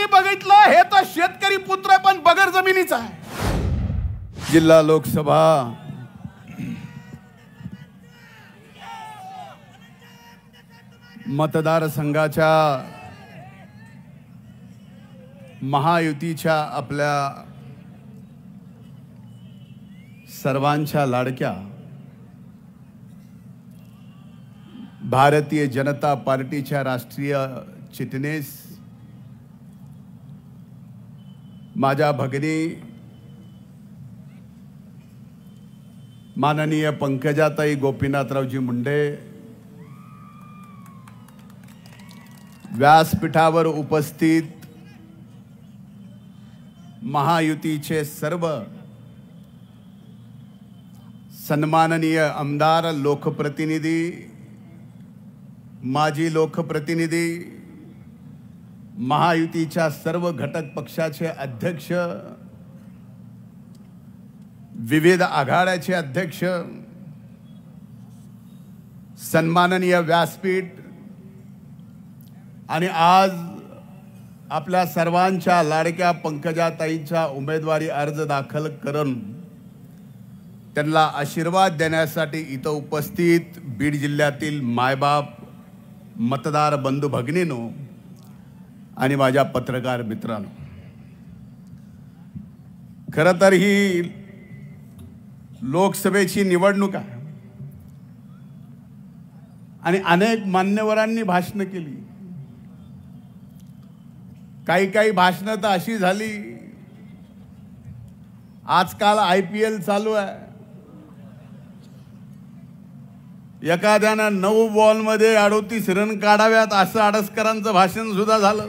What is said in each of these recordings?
कधी बघितलं हे तर शेतकरी पुत्र पण बगर जमिनीचा आहे। जिल्हा लोकसभा मतदारसंघाच्या महायुतीच्या आपल्या सर्वांच्या लाडक्या भारतीय जनता पार्टीच्या राष्ट्रीय चिटणीस माझ्या भगिनी माननीय पंकजाताई गोपीनाथरावजी मुंडे, व्यासपीठावर उपस्थित महायुतीचे सर्व सन्माननीय आमदार, लोकप्रतिनिधी, माजी लोकप्रतिनिधी, महायुतीच्या सर्व घटक पक्षाचे अध्यक्ष, विविध आघाड्याचे अध्यक्ष, सन्माननीय व्यासपीठ आणि आज आपल्या सर्वांच्या लाडक्या पंकजाताईंचा उमेदवारी अर्ज दाखल करून त्यांना आशीर्वाद देण्यासाठी इथं उपस्थित बीड जिल्ह्यातील मायबाप, मतदार बंधू भगिनींनो आणि माझ्या पत्रकार मित्रांनो, खरं तर ही लोकसभेची निवडणूक आहे आणि अनेक मान्यवरांनी भाषणं केली। काही भाषणं तर अशी झाली, आजकाल IPL चालू आहे, एखाद्यानं 9 बॉलमध्ये 38 रन काढाव्यात असं आडसकरांचं भाषण सुद्धा झालं।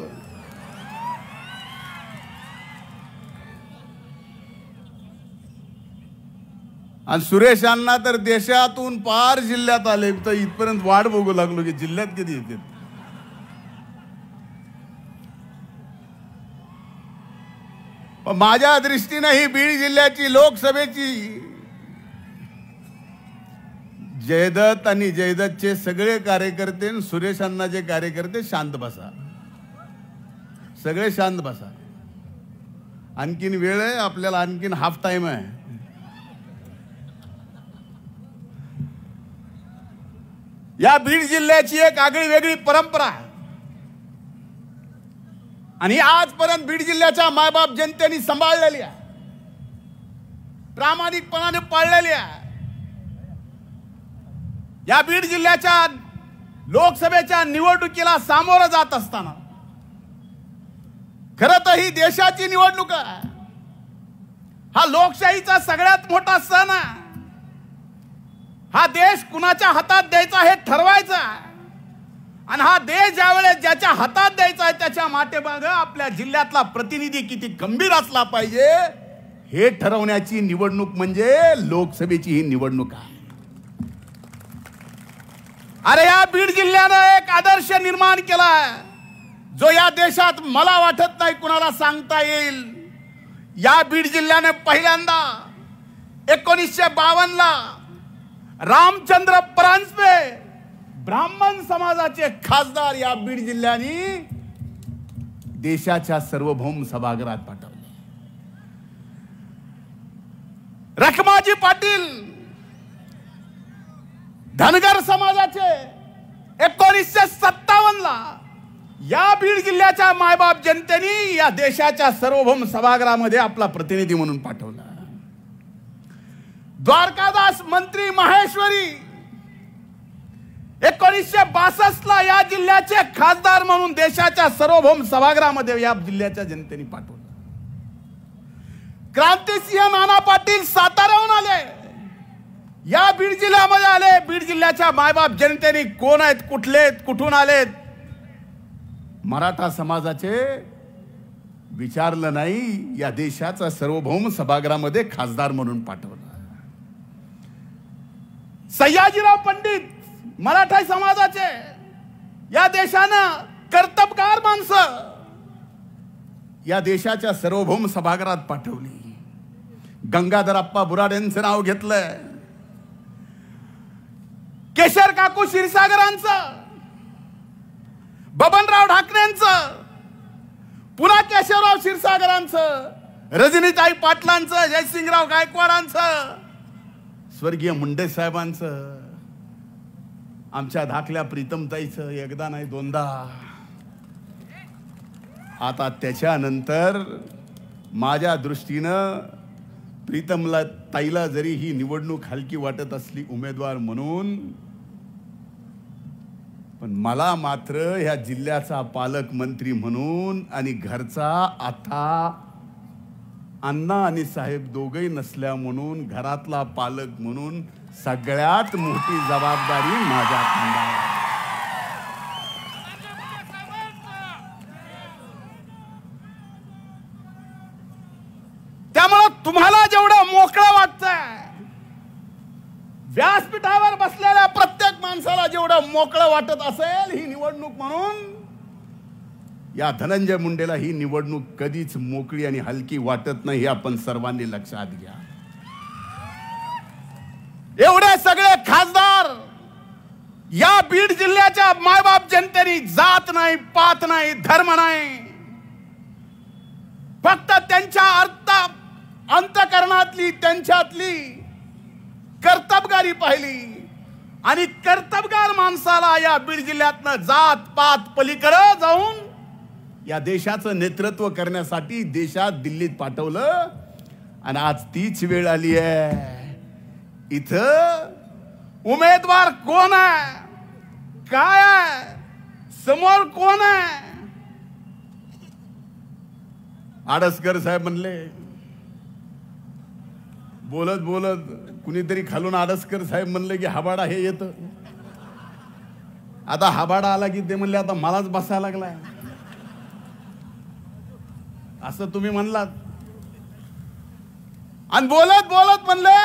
आणि सुरेश अण्णा तर देशातून पार जिल्ह्यात आले, तर इथपर्यंत वाट बघू लागलो की जिल्ह्यात कधी येते। माझ्या दृष्टीने ही बीड जिल्ह्याची लोकसभेची जयदत्त आणि जयदत्तचे सगळे कार्यकर्ते, सुरेश अण्णाचे कार्यकर्ते शांत बसा, सगळे शांत बसा, आणखीन वेळ आहे आपल्याला, आणखीन हाफ टाइम आहे। या बीड जिल्ह्याची एक आगळी वेगळी परंपरा आहे आणि आजपर्यंत बीड जिल्ह्याच्या मायबाप जनतेने सांभाळलेली आहे, प्रामाणिकपणाने पाळलेली आहे। या बीड जिल्ह्याच्या लोकसभेच्या निवडणुकीला सामोरं जात असताना खरं तर ही देशाची निवडणूक आहे, हा लोकशाहीचा सगळ्यात मोठा सण आहे। हा देश कुणाच्या हातात द्यायचा हे ठरवायचं आहे आणि हा देश ज्यावेळेस ज्याच्या हातात द्यायचा आहे त्याच्या माटेमागे आपल्या जिल्ह्यातला प्रतिनिधी किती गंभीर असला पाहिजे हे ठरवण्याची निवडणूक म्हणजे लोकसभेची ही निवडणूक आहे। अरे या बीड जिल्ह्याने एक आदर्श निर्माण केला आहे जो या देशात मला वाटत नाही कुणाला सांगता येईल। या बीड जिल्ह्याने पहिल्यांदा 1952 ला रामचंद्र परांजपे ब्राह्मण समाजाचे खासदार या बीड जिल्ह्याने देशाच्या सार्वभौम सभागृहात पाठवले। रखमाजी पाटील धनगर समाजाचे 1957 ला या बीड जिल्ह्याच्या मायबाप जनतेने या देशाच्या सार्वभौम सभागृहामध्ये आपला प्रतिनिधी म्हणून पाठवला। द्वारकादास मंत्री माहेश्वरी 1962 ला या जिल्ह्याचे खासदार म्हणून देशाच्या सार्वभौम सभागृहामध्ये या जिल्ह्याच्या जनतेने पाठवलं। क्रांतिसिंह नाना पाटील साताऱ्याहून आले, या बीड जिल्ह्यामध्ये आले। बीड जिल्ह्याच्या मायबाप जनतेने कोण आहेत, कुठले आहेत, कुठून आलेत, मराठा समाजाचे विचारलं नाही, या देशाचा सार्वभौम सभागृहामध्ये खासदार म्हणून पाठवलं। सयाजीराव पंडित मराठा समाजाचे या देशानं कर्तबगार माणसं या देशाच्या सार्वभौम सभागृहात पाठवली। गंगाधरप्पा बुराडेंचं नाव घेतलंय, केशर काकू क्षीरसागरांचं, बबनराव ढाकणेंचं, पुन्हा केशवराव क्षीरसागरांचं, रजनीताई पाटलांचं, जयसिंगराव गायकवाडांचं, स्वर्गीय मुंडे साहेबांचं, आमच्या धाकल्या प्रीतमताईचं एकदा नाही दोनदा. आता त्याच्यानंतर माझ्या दृष्टीनं प्रीतमला ताईला जरी ही निवडणूक हलकी वाटत असली उमेदवार म्हणून, पण मला मात्र ह्या जिल्ह्याचा पालकमंत्री म्हणून आणि घरचा आता अण्णा आणि साहेब दोघेही नसल्या म्हणून घरातला पालक म्हणून सगळ्यात मोठी जबाबदारी माझ्या खांद्यावर. त्यामुळं तुम्हाला जेवढं मोकळं वाटतंय, व्यासपीठावर बसलेल्या प्रत्येक माणसाला जेवढं मोकळं वाटत असेल ही निवडणूक म्हणून, या धनंजय मुंडेला ही निवडणूक कधीच मोकळी आणि हलकी वाटत नाही हे आपण सर्वांनी लक्षात घ्या. एवढे सगळे खासदार या बीड जिल्ह्याच्या मायबाप जनतेने जात नाही, पात नाही, धर्म नाही, फक्त त्यांच्या अंतःकरणातली त्यांच्यातली कर्तबगारी पाहिली. आणि कर्तबगार माणसाला या बीड जिल्ह्यातनं जात पात पलीकडे जाऊन या देशाचं नेतृत्व करण्यासाठी देशात दिल्लीत पाठवलं. आणि आज तीच वेळ आली आहे. इथं उमेदवार कोण आहे, काय आहे, समोर कोण आहे? आडसकर साहेब म्हणले, बोलत बोलत कुणीतरी खालून आडसकर साहेब म्हणले की हबाडा हे येतं. आता हबाडा आला की ते म्हणले आता मलाच बसायला लागलाय असं तुम्ही म्हणलात. आणि बोलत बोलत म्हणले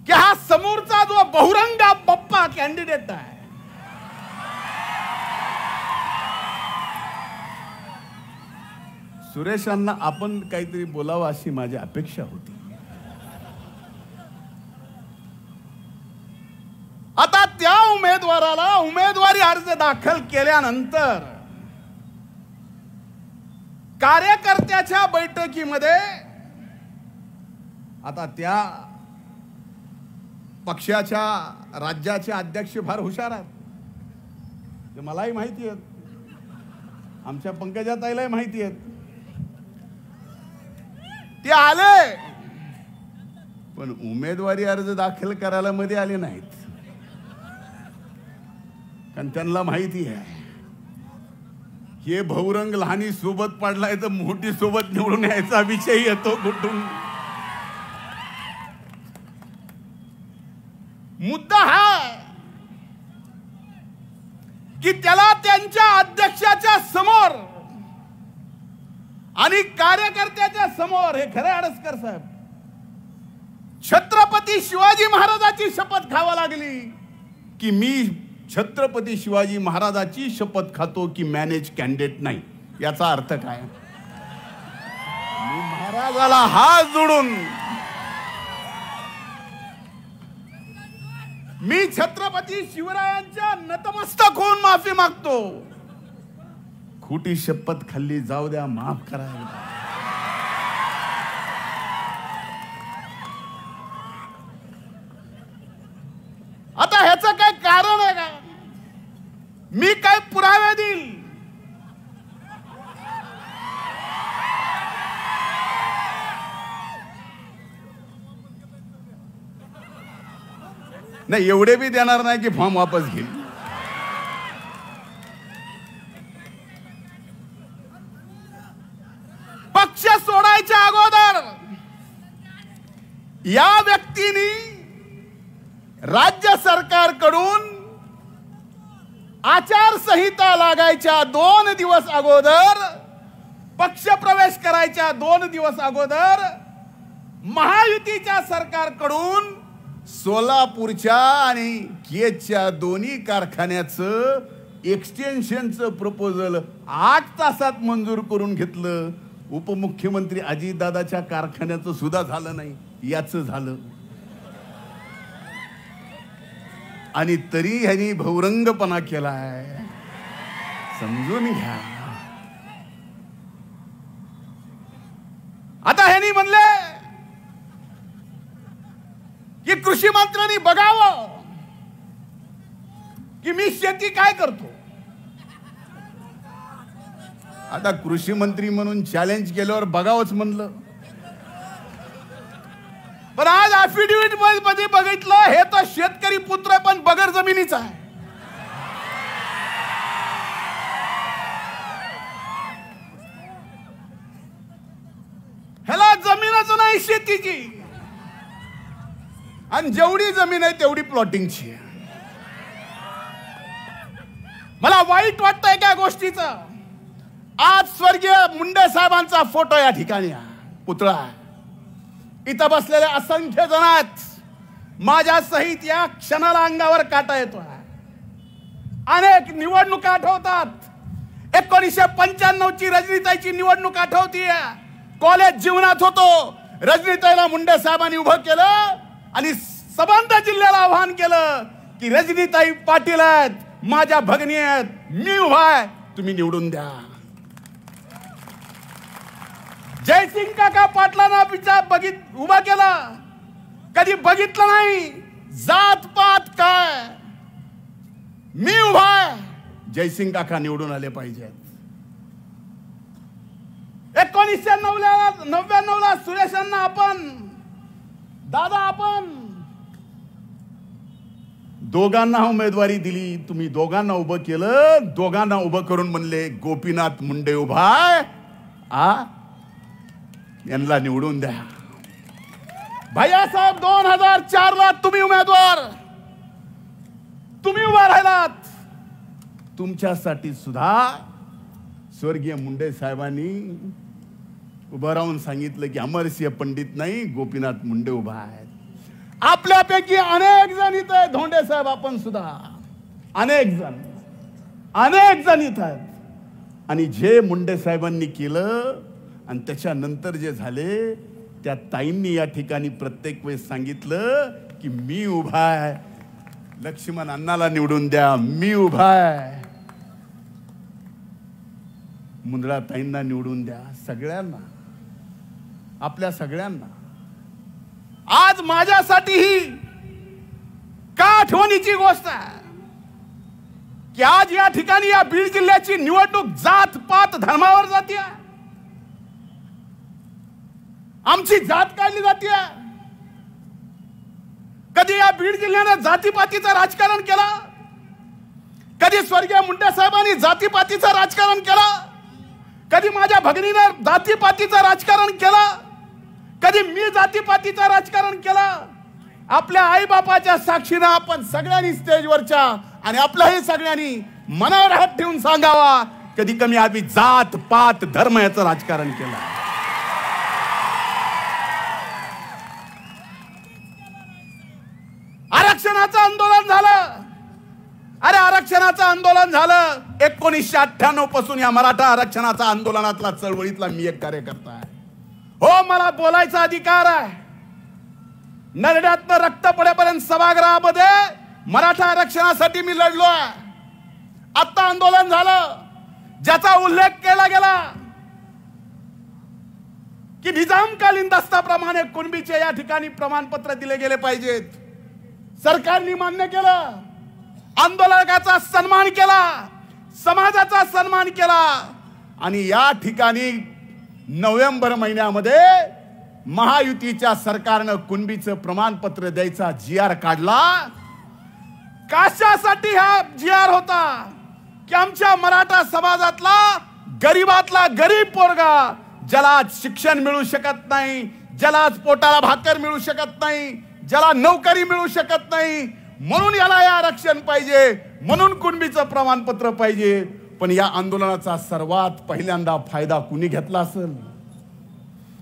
की हा समोरचा जो बहुरंगा बप्पा कॅन्डिडेट आहे, सुरेशांना आपण काहीतरी बोलावं अशी माझी अपेक्षा होती. आता त्या उमेदवाराला उमेदवारी अर्ज दाखल केल्यानंतर कार्यकर्त्याच्या बैठकीमध्ये आता त्या पक्षाच्या राज्याचे अध्यक्ष फार हुशार आहेत, ते मलाही माहिती आहेत, आमच्या पंकजाताईलाही माहिती आहेत. ते आले पण उमेदवारी अर्ज दाखल करायला मध्ये आले नाहीत. कारण त्यांना माहिती आहे हे बहुरंग लहानी सोबत पडलाय तर मोठी सोबत निवडून यायचा विषय येतो कुठून. मुद्दा हा की त्याला त्यांच्या अध्यक्षाच्या समोर आणि कार्यकर्त्याच्या समोर, हे खरे आडसकर साहेब, छत्रपती शिवाजी महाराजाची शपथ खावा लागली की मी छत्रपती शिवाजी महाराजाची शपथ खातो की मॅनेज कॅन्डिडेट नाही. याचा अर्थ काय? मी महाराजाला हात जोडून मी छत्रपती शिवरायांच्या नतमस्तक होऊन माफी मागतो. खोटी शपथ खाल्ली, जाऊ द्या, माफ करा. आता ह्याचं काय कारण आहे का? मी काय पुरावे देईल? नाही, एवढे बी देणार नाही की फॉर्म वापस घेईल. पक्ष सोडायच्या अगोदर या व्यक्तीने राज्य सरकारकडून आचारसंहिता लागायच्या 2 दिवस अगोदर, पक्ष प्रवेश करायच्या 2 दिवस अगोदर महायुतीच्या सरकारकडून सोलापूरच्या आणि केजच्या दोन्ही कारखान्याचं एक्सटेन्शनचं प्रपोजल 8 तासात मंजूर करून घेतलं. उपमुख्यमंत्री अजितदादाच्या कारखान्याचं सुद्धा झालं नाही, याचं झालं. आणि तरी ह्यांनी बहुरंगपणा केलाय. समजून घ्या. कृषी मंत्र्यांनी बघावं की मी शेती काय करतो. आता कृषी मंत्री म्हणून चॅलेंज केल्यावर बघावंच म्हणलं. पण आज अफिडेव्हिट मध्ये बघितलं हे तर शेतकरी पुत्र पण बगर जमिनीचा आहे. ह्याला जमीनच नाही शेतीची, आणि जेवढी जमीन आहे तेवढी प्लॉटिंगची आहे. मला वाईट वाटतंय त्या गोष्टीचं. आज स्वर्गीय मुंडे साहेबांचा फोटो या ठिकाणी पुतळा इथं बसलेले असंख्य जण आहेत. माझ्या सहित या क्षणाला अंगावर काटा येतो. अनेक निवडणुका आठवतात. 1995 ची रजनीताईची निवडणूक आठवतीये. कॉलेज जीवनात होतो. रजनीताईला मुंडे साहेबांनी उभं केलं आणि संबंध जिल्ह्याला आव्हान केलं की रजनीताई पाटील आहेत, माझ्या भगिनी आहेत, मी उभा आहे, तुम्ही निवडून द्या. जयसिंग काका पाटलांना उभा केला. कधी बघितलं नाही जात पात काय. मी उभा आहे, जयसिंग काका निवडून आले पाहिजेत. 1999 सुरेशांना आपण दोघांना उमेदवारी दिली. तुम्ही दोघांना उभं केलं. दोघांना उभं करून म्हणले गोपीनाथ मुंडे उभा आहे, यांना निवडून द्या. भैयासाहेब 2004 ला तुम्ही उमेदवार, तुम्ही उभा राहिलात. तुमच्यासाठी सुद्धा स्वर्गीय मुंडे साहेबांनी उभं राहून सांगितलं की अमरसिंह पंडित नाही, गोपीनाथ मुंडे उभा आहेत. आपल्यापैकी अनेक जण इथं आहेत. धोंडे साहेब आपण सुद्धा अनेक जण इथं आहेत. आणि जे मुंडे साहेबांनी केलं आणि त्याच्यानंतर जे झाले त्या ताईंनी या ठिकाणी प्रत्येक वेळेस सांगितलं की मी उभा आहे, लक्ष्मण अण्णाला निवडून द्या, मी उभा आहे, मुंदडा ताईंना निवडून द्या. सगळ्यांना, आपल्या सगळ्यांना. आज माझ्यासाठी ही का आठवणीची गोष्ट आहे की आज या ठिकाणी या बीड जिल्ह्याची निवडणूक जात पात धर्मावर जाते. आमची जात काढली जाते. कधी या बीड जिल्ह्याने जातीपातीचं राजकारण केलं, कधी स्वर्गीय मुंडे साहेबांनी जातीपातीचं राजकारण केलं, कधी माझ्या भगिनीने जातीपातीचं राजकारण केलं, कधी मी जातीपातीचं राजकारण केलं. आपल्या आई बापाच्या साक्षीनं आपण सगळ्यांनी स्टेजवरच्या आणि आपल्याही सगळ्यांनी मनावर हात ठेवून सांगावा, कधी कमी आम्ही जात पात धर्म याचं राजकारण केलं. आरक्षणाचं आंदोलन झालं. अरे आरक्षणाचं आंदोलन झालं 1998 पासून. या मराठा आरक्षणाचा आंदोलनातला चळवळीतला मी एक कार्यकर्ता आहे. हो, मला बोलायचा अधिकार आहे. नरड्यातनं रक्त पडेपर्यंत सभागृहामध्ये मराठा आरक्षणासाठी मी लढलो आहे. आता आंदोलन झालं ज्याचा उल्लेख केला गेला की निजामकालीन दस्ताप्रमाणे कुणबीचे या ठिकाणी प्रमाणपत्र दिले गेले पाहिजेत. सरकारने मान्य केलं. आंदोलकाचा सन्मान केला, समाजाचा सन्मान केला. आणि या ठिकाणी नोव्हेंबर महिन्यामध्ये महायुतीच्या सरकारनं कुणबीचं प्रमाणपत्र द्यायचा GR काढला. कशासाठी हा GR होता की आमच्या मराठा समाजातला गरीबातला गरीब पोरगा ज्याला शिक्षण मिळू शकत नाही, ज्याला पोटाला भाकर मिळू शकत नाही, ज्याला नोकरी मिळू शकत नाही, म्हणून याला या आरक्षण पाहिजे, म्हणून कुणबीचं प्रमाणपत्र पाहिजे. पण या आंदोलनाचा सर्वात पहिल्यांदा फायदा कुणी घेतला असेल?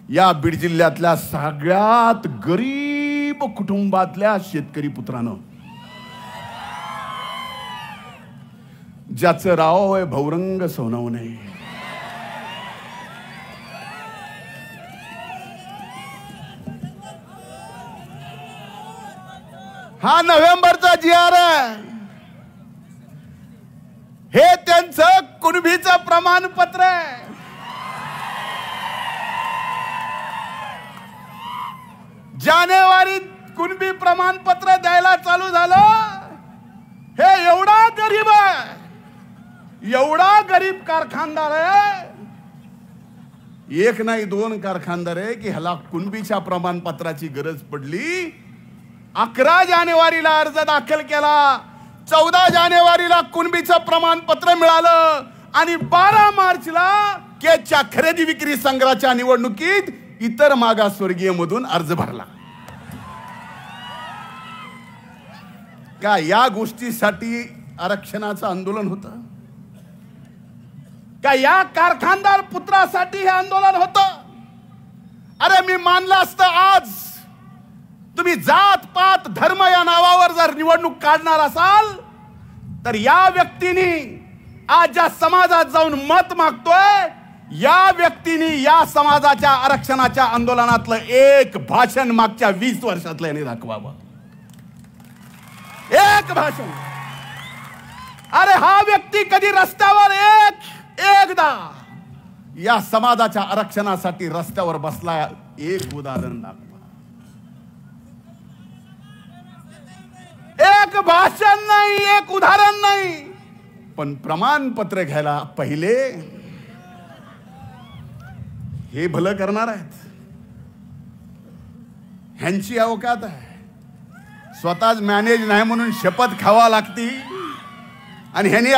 या बीड जिल्ह्यातल्या सगळ्यात गरीब कुटुंबातल्या शेतकरी पुत्रानं, ज्याचं राव आहे भौरंग सोनवणे. हा नोव्हेंबरचा GR आहे. हे त्यांचं कुणबीचं प्रमाणपत्र आहे. जानेवारी कुणबी प्रमाणपत्र द्यायला चालू झालं, हे एवढा गरीब आहे, एवढा गरीब कारखानदार आहे, एक नाही दोन कारखानदार आहे की ह्याला कुणबीच्या प्रमाणपत्राची गरज पडली. 11 जानेवारीला अर्ज दाखल केला, 14 जानेवारीला कुणबीचं प्रमाणपत्र मिळालं आणि 12 मार्चला केजच्या खरेदी विक्री संघाच्या निवडणुकीत इतर मागासवर्गीय मधून अर्ज भरला. का या गोष्टीसाठी आरक्षणाचं आंदोलन होतं? का या कारखानदार पुत्रासाठी हे आंदोलन होतं? अरे मी मानलं असतं, आज तुम्ही जात पात धर्म या नावावर जर निवडणूक काढणार असाल तर या व्यक्तीने आज ज्या समाजात जाऊन मत मागतोय, या व्यक्तीने या समाजाच्या आरक्षणाच्या आंदोलनातलं एक भाषण मागच्या 20 वर्षातलं यांनी दाखवावं. एक भाषण. अरे हा व्यक्ती कधी रस्त्यावर एकदा या समाजाच्या आरक्षणासाठी रस्त्यावर बसला, एक उदाहरण दाखवा. एक भाषण नाही, एक उदाहरण नाही, पण प्रमाणपत्र घ्यायला पहिले हे भलं करणार आहेत. ह्यांची अवकात आहे. स्वतःच मॅनेज नाही म्हणून शपथ खावा लागती आणि ह्यांनी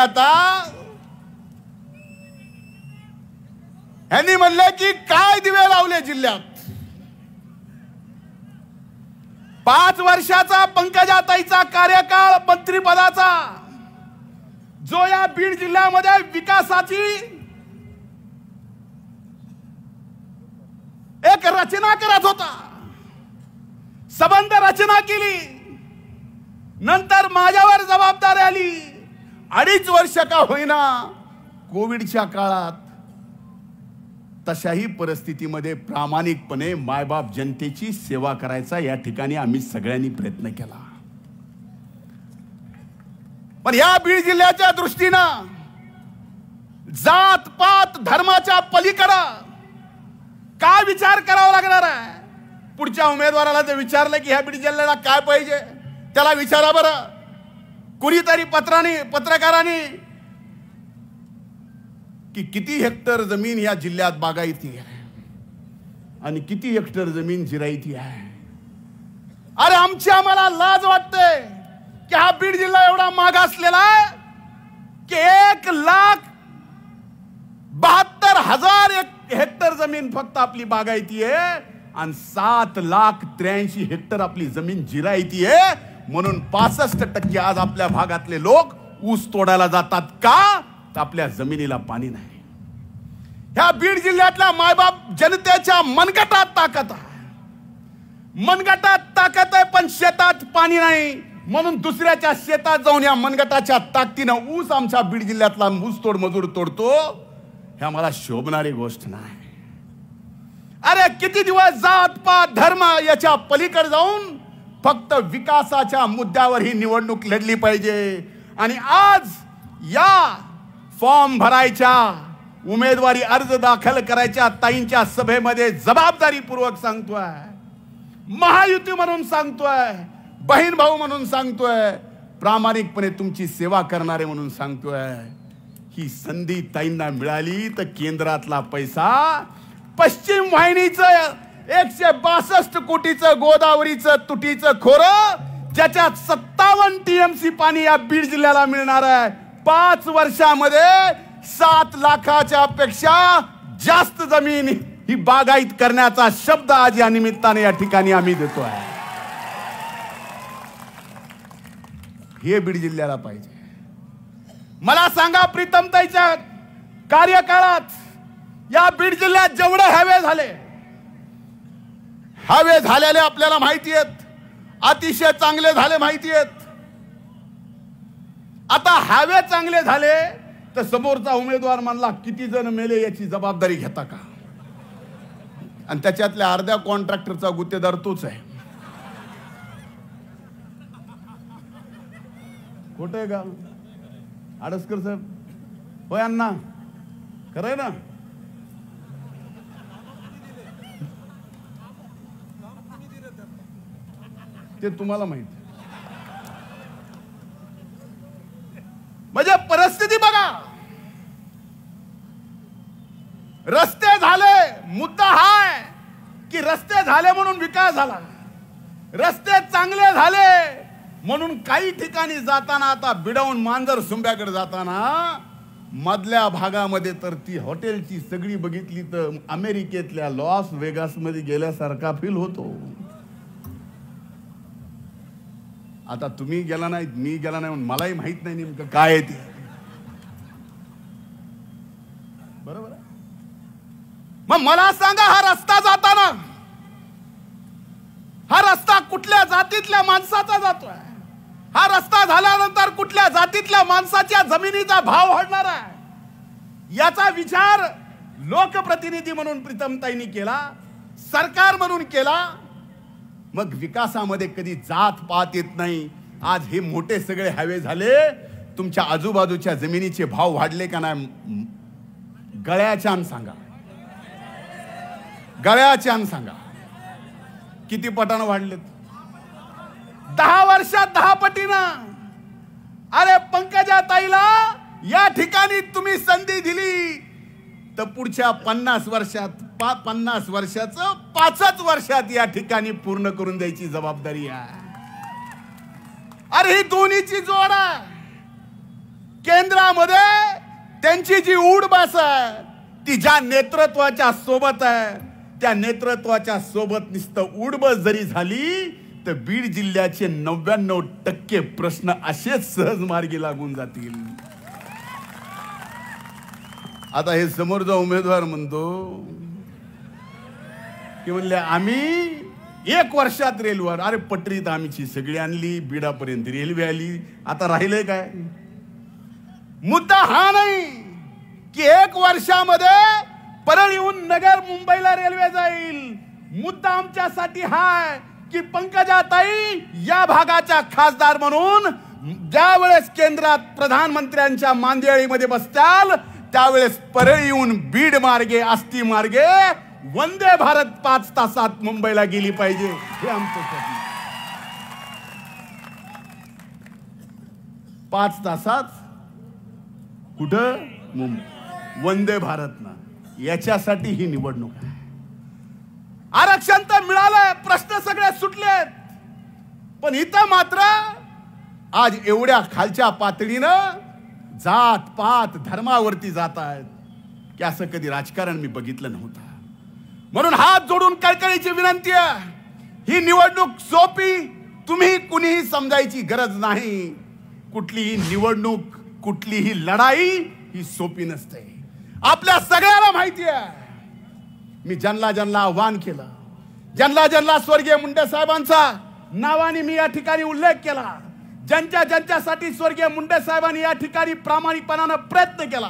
म्हणले की काय दिवे लावले जिल्ह्यात. 5 वर्षाचा पंकजाताईचा कार्यकाळ मंत्रिपदाचा, जो या बीड जिल्ह्यामध्ये विकासाची एक रचना करत होता, संबंध रचना केली, नंतर माझ्यावर जबाबदारी आली. 2.5 वर्ष का होईना कोविडच्या काळात तशाही परिस्थितीमध्ये प्रामाणिकपणे मायबाप जनतेची सेवा करायचा या ठिकाणी आम्ही सगळ्यांनी प्रयत्न केला. पण या बीड जिल्ह्याच्या दृष्टीनं जात पात धर्माच्या पलीकडे काय विचार करावा लागणार आहे? पुढच्या उमेदवाराला जर विचारलं की ह्या बीड जिल्ह्याला काय पाहिजे, त्याला विचारा बरं. कुणीतरी पत्रकारांनी की किती हेक्टर जमीन या जिल्ह्यात बागायती आहे आणि किती हेक्टर जमीन जिरायती आहे. अरे आम्हाला लाज वाटते की हा बीड जिल्हा एवढा मागासलेला आहे की 1,72,000 हेक्टर जमीन फक्त आपली बागायती आहे आणि 7,83,000 हेक्टर आपली जमीन जिरायती आहे. म्हणून 65% आज आपल्या भागातले लोक ऊस तोडायला जातात का? तर आपल्या जमिनीला पाणी नाही. ह्या बीड जिल्ह्यातल्या मायबाप जनतेच्या मनगटात ताकद आहे, मनगटात ताकद आहे, पण शेतात पाणी नाही. म्हणून दुसऱ्याच्या शेतात जाऊन या मनगटाच्या ताकदीनं ऊस आमच्या बीड जिल्ह्यातला ऊसतोड मजूर तोडतो. ह्या मला शोभणारी गोष्ट नाही. अरे किती दिवस जात पात धर्म याच्या पलीकडे जाऊन फक्त विकासाच्या मुद्द्यावर ही निवडणूक लढली पाहिजे. आणि आज या फॉर्म भरायच्या, उमेदवारी अर्ज दाखल करायच्या ताईंच्या सभेमध्ये जबाबदारीपूर्वक सांगतोय, महायुती म्हणून सांगतोय, बहीण भाऊ म्हणून सांगतोय, प्रामाणिकपणे तुमची सेवा करणारे म्हणून सांगतोय. ही संधी ताईंना मिळाली तर केंद्रातला पैसा पश्चिम वाहिनीचं 162 कोटीचं गोदावरीचं तुटीचं खोरं, ज्याच्यात 57 TMC पाणी या बीड जिल्ह्याला मिळणार आहे. 5 वर्षामध्ये 7 लाखाच्या पेक्षा जास्त जमीन ही बागायत करण्याचा शब्द आज या निमित्ताने या ठिकाणी आम्ही देतोय. हे बीड जिल्ह्याला पाहिजे. मला सांगा, प्रीतमताईच्या कार्यकाळात या बीड जिल्ह्यात जेवढे हायवे झालेले आपल्याला माहिती आहेत, अतिशय चांगले झाले माहिती आहेत. आता हायवे चांगले झाले तर समोरचा उमेदवार म्हणला किती जण मेले याची जबाबदारी घेता का? आणि त्याच्यातल्या अर्ध्या कॉन्ट्रॅक्टरचा गुत्तेदार तोच आहे. खोटं आहे का आडसकर साहेब? होय अण्णा, खरंय ना? ते तुम्हाला माहिती. म्हणजे परिस्थिती बघा. रस्ते झाले, मुद्दा हाय की रस्ते झाले म्हणून विकास झाला. रस्ते चांगले झाले म्हणून काही ठिकाणी जाताना, आता बिडाऊन मांजर सुंब्याकडे जाताना मधल्या भागामध्ये तर ती हॉटेलची सगळी बघितली तर अमेरिकेतल्या लॉस वेगास मध्ये गेल्यासारखा फील होतो. आता तुम्ही गेला नाही, मी गेला नाही, मलाही माहित नाही नेमकं काय आहे ते. बरोबर. मग मला सांगा, हा रस्ता जाताना, हा रस्ता कुठल्या जातीतल्या माणसाचा जातोय? हा रस्ता झाल्यानंतर कुठल्या जातीतल्या माणसाच्या जमिनीचा भाव वाढणार आहे? याचा विचार लोकप्रतिनिधी म्हणून प्रीतमताईंनी केला, सरकार म्हणून केला. मग विकासामध्ये कधी जात पात येत नाही. आज हे मोठे सगळे हायवे झाले, तुमच्या आजूबाजूच्या जमिनीचे भाव वाढले का नाही? गळ्याच्यान सांगा, गळ्याच्यान सांगा किती पटानं वाढलेत? 10 वर्षात 10 पटीनं. अरे पंकजा ताईला या ठिकाणी तुम्ही संधी दिली तर पुढच्या 50 वर्षात 50 वर्षाचं 5च वर्षात या ठिकाणी पूर्ण करून द्यायची जबाबदारी आहे. अरे ही दोन्हीची जोड आहे. केंद्रामध्ये त्यांची जी उडबास आहे ती ज्या नेतृत्वाच्या सोबत आहे, त्या नेतृत्वाच्या सोबत नुसतं उडबस जरी झाली तर बीड जिल्ह्याचे 99% प्रश्न असेच सहज मार्गी लागून जातील. आता हे समोरचा उमेदवार म्हणतो की म्हणले आम्ही 1 वर्षात रेल्वेवर, अरे पटरीत आमची सगळी आणली, बीडापर्यंत रेल्वे आली, आता राहिलंय काय? मुद्दा हा नाही की 1 वर्षामध्ये परळीहून नगर मुंबईला रेल्वे जाईल. मुद्दा आमच्यासाठी हाय की पंकजाताई या भागाच्या खासदार म्हणून ज्या वेळेस केंद्रात प्रधानमंत्र्यांच्या मांदियाळीमध्ये बसताल त्यावेळेस परळीहून बीड मार्गे, आष्टी मार्गे वंदे भारत 5 तासात मुंबईला गेली पाहिजे, हे आमचं स्वप्न. 5 तासात कुठं? मुंबई. वंदे भारत ना, याच्यासाठी ही निवडणूक आहे. आरक्षण तर मिळालंय, प्रश्न सगळे सुटलेत, पण इथं मात्र आज एवढ्या खालच्या पातळीनं जात पात धर्मावरती जात आहेत की असं कधी राजकारण मी बघितलं नव्हतं. म्हणून हात जोडून कळकळीची विनंती आहे, ही निवडणूक सोपी तुम्ही कुणीही समजायची गरज नाही. कुठलीही निवडणूक, कुठलीही लढाई ही सोपी नसते. आपल्या सगळ्याला माहिती आहे. मी ज्यांना आव्हान केलं, ज्यांना स्वर्गीय मुंडे साहेबांचा नावाने मी या ठिकाणी उल्लेख केला, ज्यांच्यासाठी स्वर्गीय मुंडे साहेबांनी या ठिकाणी प्रामाणिकपणानं प्रयत्न केला,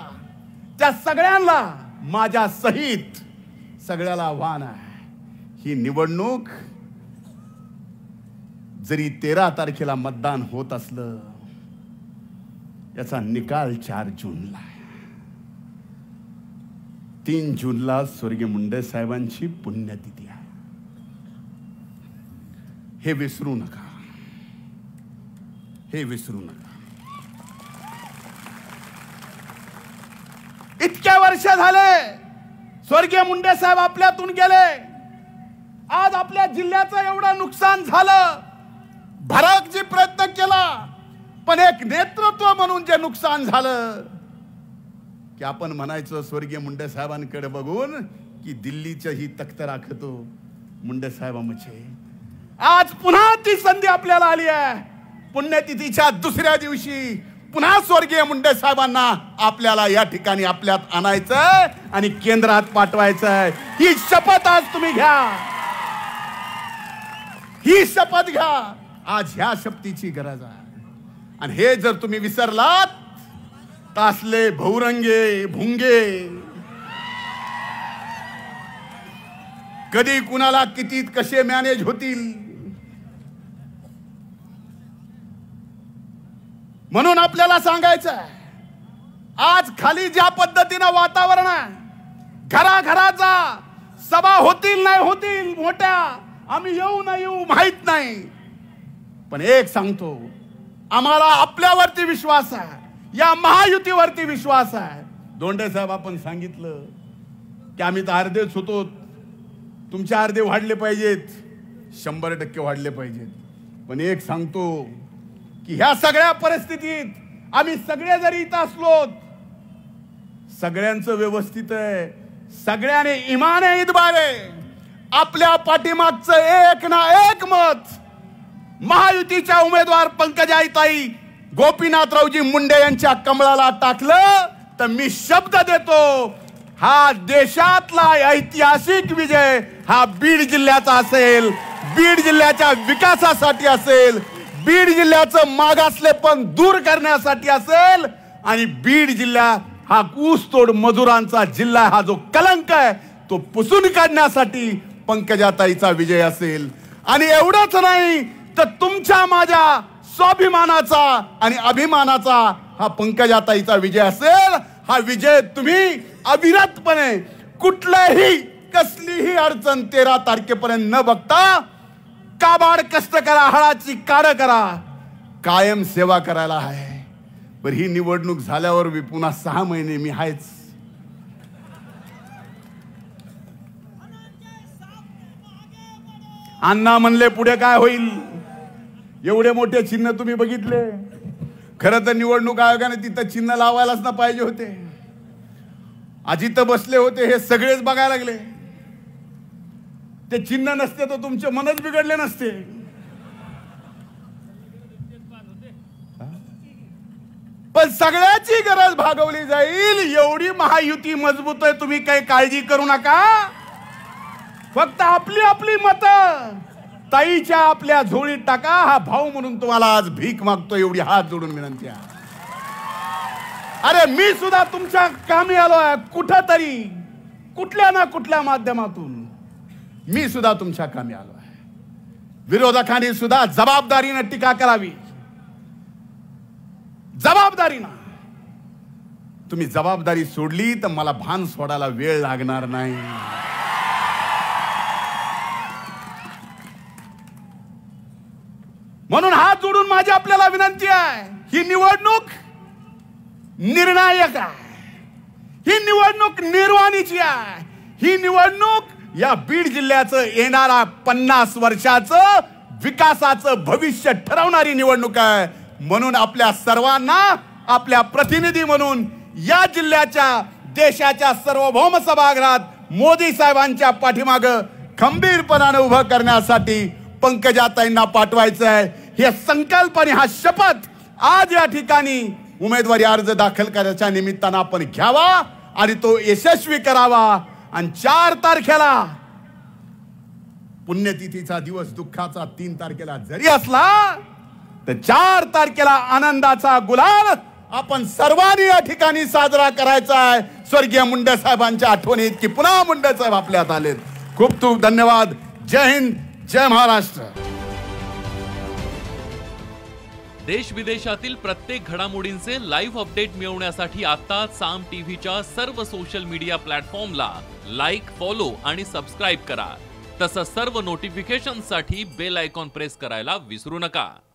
त्या सगळ्यांना माझ्या सहित सगळ्याला आव्हान आहे, ही निवडणूक जरी 13 तारखेला मतदान होत असलं, याचा निकाल 4 जूनला आहे. 3 जूनला स्वर्गीय मुंडे साहेबांची पुण्यतिथी आहे. हे विसरू नका, हे विसरू नका. इतक्या वर्ष झाले स्वर्गीय मुंडे साहेब आपल्यातून गेले. आज आपल्या जिल्ह्याचं एवढं नुकसान झालं, भरकजी प्रयत्न केला, पण एक नेतृत्व म्हणून जे नुकसान झालं की आपण म्हणायचं स्वर्गीय मुंडे साहेबांकडे बघून की दिल्लीचं ही तख्त राखतो मुंडे साहेबांचे. आज पुन्हा ती संधी आपल्याला आली आहे. पुण्यतिथीच्या दुसऱ्या दिवशी पुन्हा स्वर्गीय मुंडे साहेबांना आपल्याला या ठिकाणी आपल्यात आणायचंय आणि केंद्रात पाठवायचंय. ही शपथ आज तुम्ही घ्या, ही शपथ घ्या. आज ह्या शपथीची गरज आहे. आणि हे जर तुम्ही विसरलात तासले भौरंगे भुंगे कधी कुणाला किती कसे मॅनेज होतील. म्हणून आपल्याला सांगायचं आहे, आज खाली ज्या पद्धतीनं वातावरण आहे, घराघरात जा, सभा होतील नाही होतील मोठ्या, आम्ही येऊ ना येऊ माहित नाही, पण एक सांगतो, आम्हाला आपल्यावरती विश्वास आहे, या महायुतीवरती विश्वास आहे. दोंडे साहेब, आपण सांगितलं की आम्ही तर अर्धेच होतो, तुमचे अर्धे वाढले पाहिजेत, 100% वाढले पाहिजेत. पण एक सांगतो की ह्या सगळ्या परिस्थितीत आम्ही सगळे जरी इथं असलो, सगळ्यांचं व्यवस्थित आहे, सगळ्याने इमाने इतबारे, आपल्या पाठीमागचं एक ना एक मत महायुतीच्या उमेदवार पंकजाताई गोपीनाथरावजी मुंडे यांच्या कमळाला टाकलं तर मी शब्द देतो, हा देशातला ऐतिहासिक विजय हा बीड जिल्ह्याचा असेल, बीड जिल्ह्याच्या विकासासाठी असेल, बीड जिल्ह्याचं मागासलेपण दूर करण्यासाठी असेल आणि बीड जिल्हा हा ऊसतोड मजुरांचा जिल्हा, हा जो कलंक आहे तो पुसून काढण्यासाठी पंकजाताईचा विजय असेल. आणि एवढंच नाही तर तुमच्या माझ्या स्वाभिमानाचा आणि अभिमानाचा हा पंकजाताईचा विजय असेल. हा विजय तुम्ही अविरतपणे कुठल्याही कसलीही अडचण 13 तारखेपर्यंत न बघता काबाड कष्ट करा, हळाची काढ करा, कायम सेवा करायला आहे. पण ही निवडणूक झाल्यावर मी पुन्हा 6 महिने मी आहेच. अण्णा म्हणले पुढे काय होईल, एवढे मोठे चिन्ह तुम्ही बघितले. खरं तर निवडणूक आयोगाने तिथं चिन्ह लावायलाच ना पाहिजे होते. अजित बसले होते, हे सगळेच बघायला लागले. ते चिन्ह नसते तर तुमचे मनच बिघडले नसते. पण सगळ्याची गरज भागवली जाईल एवढी महायुती मजबूत आहे, तुम्ही काही काळजी करू नका. फक्त आपली आपली मतं ताईच्या आपल्या झोळीत टाका. हा भाऊ म्हणून तुम्हाला आज भीक मागतो, एवढी हात जोडून विनंती आहे. अरे मी सुद्धा तुमच्या कामी आलो आहे, कुठंतरी कुठल्या ना कुठल्या माध्यमातून मी सुद्धा तुमच्या कामी आलो आहे. विरोधकांनी सुद्धा जबाबदारीने टीका करावी, जबाबदारीनं. तुम्ही जबाबदारी सोडली तर मला भान सोडायला वेळ लागणार नाही. म्हणून हात जोडून माझी आपल्याला विनंती आहे, ही निवडणूक निर्णायक आहे, ही निवडणूक निर्वाणीची आहे, ही निवडणूक या बीड जिल्ह्याचं येणारा 50 वर्षाचं विकासाचं भविष्य ठरवणारी निवडणूक आहे. म्हणून आपल्या सर्वांना आपल्या प्रतिनिधी म्हणून या जिल्ह्याच्या देशाच्या सार्वभौम सभागृहात मोदी साहेबांच्या पाठीमागे खंबीरपणाने उभं करण्यासाठी पंकजाताईंना पाठवायचं आहे. हे संकल्प आणि हा शपथ आज या ठिकाणी उमेदवारी अर्ज दाखल करायच्या निमित्तानं आपण घ्यावा आणि तो यशस्वी करावा. आणि 4 तारखेला पुण्यतिथीचा दिवस, दुःखाचा 3 तारखेला जरी असला तर 4 तारखेला आनंदाचा गुलाल आपण सर्वांनी या ठिकाणी साजरा करायचा आहे. स्वर्गीय मुंडे साहेबांच्या आठवणीत की पुन्हा मुंडे साहेब आपल्यात आलेत. खूप खूप धन्यवाद. जय हिंद, जय महाराष्ट्र. देश विदेशातील प्रत्येक घडामोडींचे लाईव्ह अपडेट मिळवण्यासाठी आता साम टीव्हीच्या सर्व सोशल मीडिया प्लॅटफॉर्मला लाईक, फॉलो आणि सबस्क्राईब करा. तसंच सर्व नोटिफिकेशनसाठी बेल आयकॉन प्रेस करायला विसरू नका.